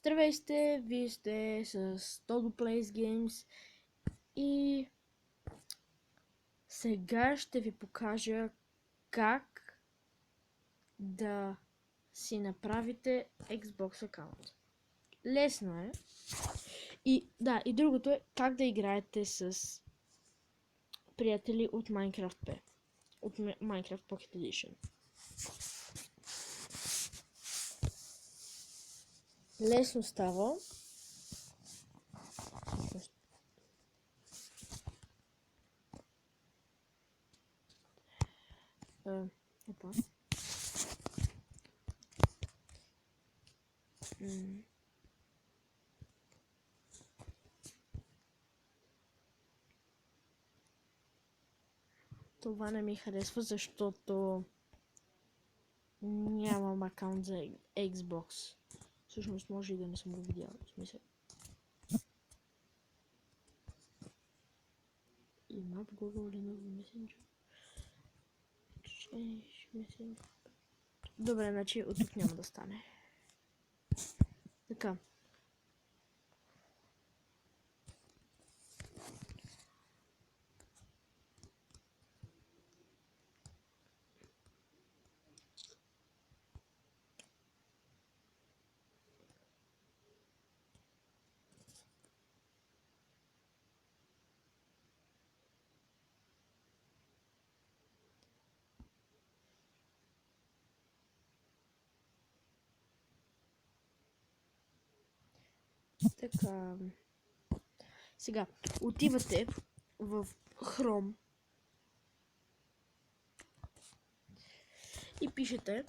Здравейте, вие сте с Todo Plays Games и сега ще ви покажа как да си направите Xbox аккаунт. Лесно е. И другото е как да играете с приятели от Minecraft P. От Minecraft Pocket Edition. Лесно става. Опа. Това не ми харесва, защото нямам акаунт за Xbox. Всъщност може и да не съм го видял. В смисъл. Има в Google или в Messenger. Добре, значи от тук няма да стане. Така. Така. Сега, отивате в Chrome и пишете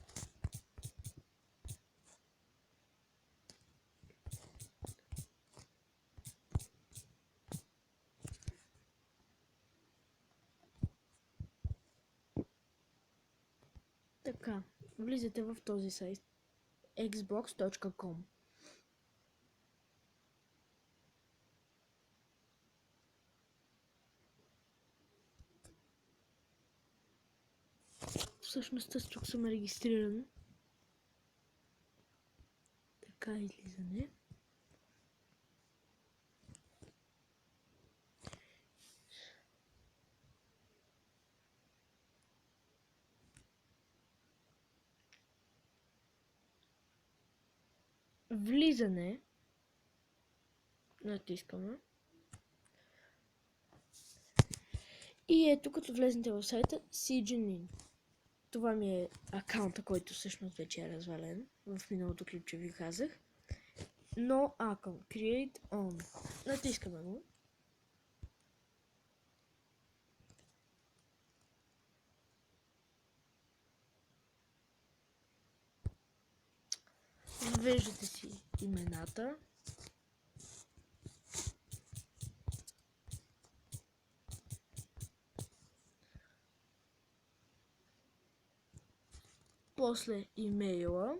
така. Влизате в този сайт xbox.com. Всъщност аз тук съм регистриран. Така излизане. Влизане. Натискаме. И ето като влезнете в сайта CGNin. Това ми е акаунта, който всъщност вече е развален. В миналото клипче ви казах. Но акаунт. Create on. Натискаме го. Ввеждате си имената. После имейла.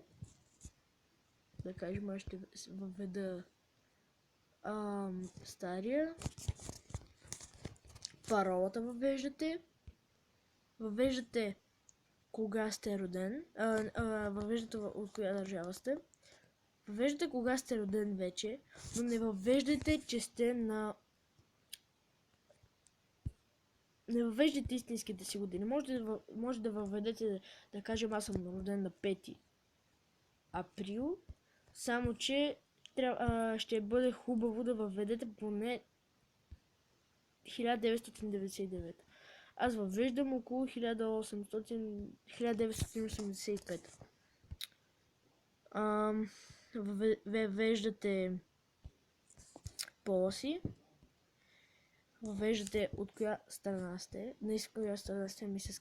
Да кажем, аз ще въведа стария. Паролата въвеждате. Въвеждате кога сте роден. Въвеждате от коя държава сте. Въвеждате кога сте роден вече, но не въвеждате, че сте на... Не въвеждате истинските си години. Може да въведете, да кажем, аз съм роден на 5 април, само че ще бъде хубаво да въведете поне 1999. Аз въвеждам около 1985. Въвеждате пола си. Въвеждате от коя страна сте. Не с коя страна сте, ами с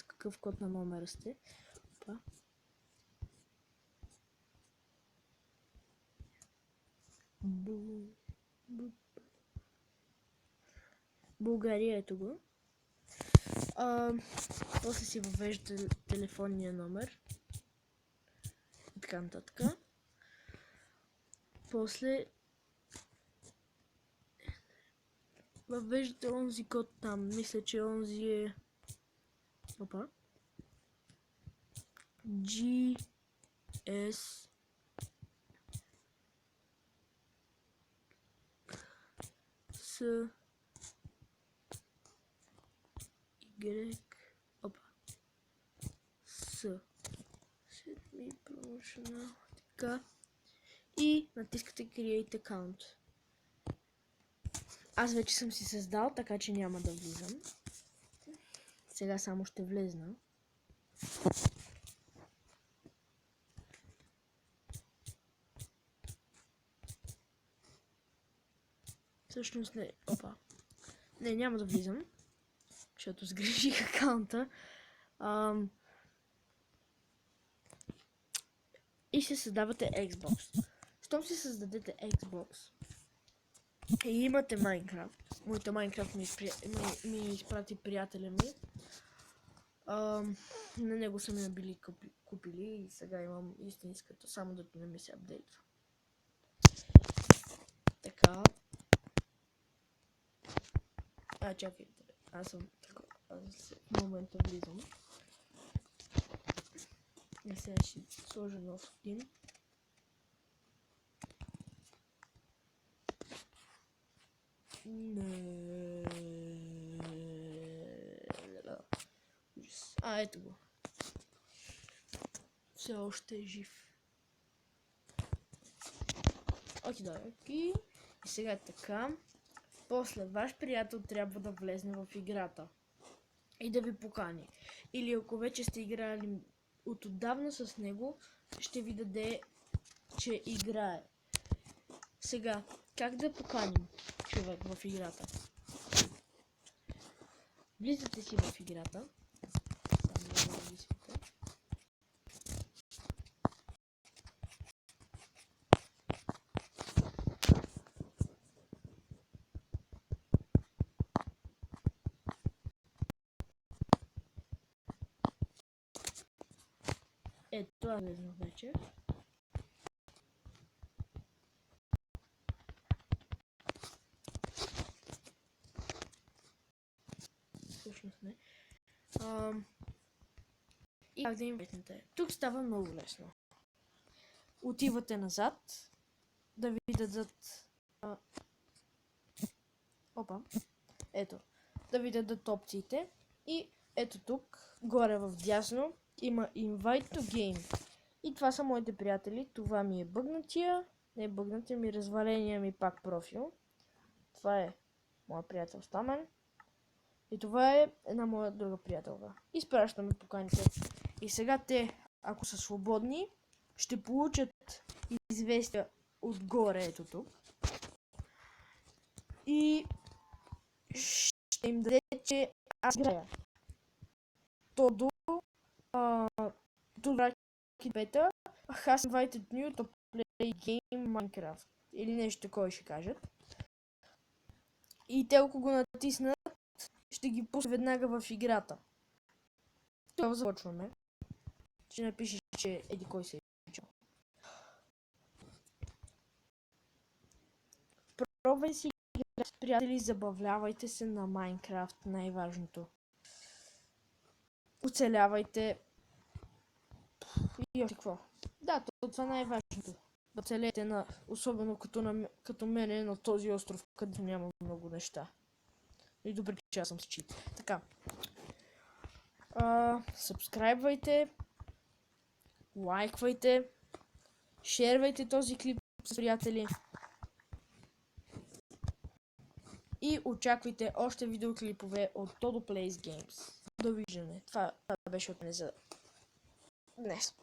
какъв код на номера сте. Опа. България, ето го. После си въвеждате телефонния номер. И така нататък. После въвеждате онзи код там. Мисля, че онзи е... Опа. GS Y, опа, С. Set me promotional, така. И натискате Create Account. Аз вече съм си създал, така че няма да влизам. Сега само ще влезна. Всъщност не. Опа. Не, няма да влизам. Защото сгреших акаунта. И се създавате Xbox. Щом си създадете Xbox и имате Minecraft, моята Minecraft ми изпрати приятеля ми. На него са ми били купили и сега имам истинската, само да не ми се апдейтва. Така. Чакайте, аз в момента влизам. И сега ще сложа нов скин. Ето го. Все още е жив. Окей. И сега така. После ваш приятел трябва да влезне в играта. И да ви покани. Или ако вече сте играли отдавна с него, ще ви даде, че играе. Сега, как да поканим човек в играта? Влизате си в играта. Ето, това влезнах вече. Всъщност не. И как да им влезнете? Тук става много лесно. Отивате назад, да ви дадат... Опа. Ето. Да ви дадат опциите. И ето тук, горе в дясно, има Invite to Game. И това са моите приятели. Това ми е бъгнатия. Не бъгнатия ми, разваления ми пак профил. Това е моя приятел Стамен. И това е една моя друга приятелка. Изпращаме поканите. И сега те, ако са свободни, ще получат известия отгоре, ето тук. И ще им даде, че аз играя. То до Бета, has invited you to play game Minecraft. Или нещо такова ще кажат. И те, ако го натиснат, ще ги пусне веднага в играта. Това започваме. Ще напишеш, че еди кой се е чул. Пробвай си играти с приятели, забавлявайте се на Minecraft, най-важното. Оцелявайте. И още какво? Да, това е най-важното. Да оцелете, особено като мене на този остров, където няма много неща. И добре, че аз съм с чит. Така. Сабскрайбвайте. Лайквайте. Шервайте този клип с приятели. И очаквайте още видеоклипове от Todo Plays Games. Довиждане. Това беше от мен за днес.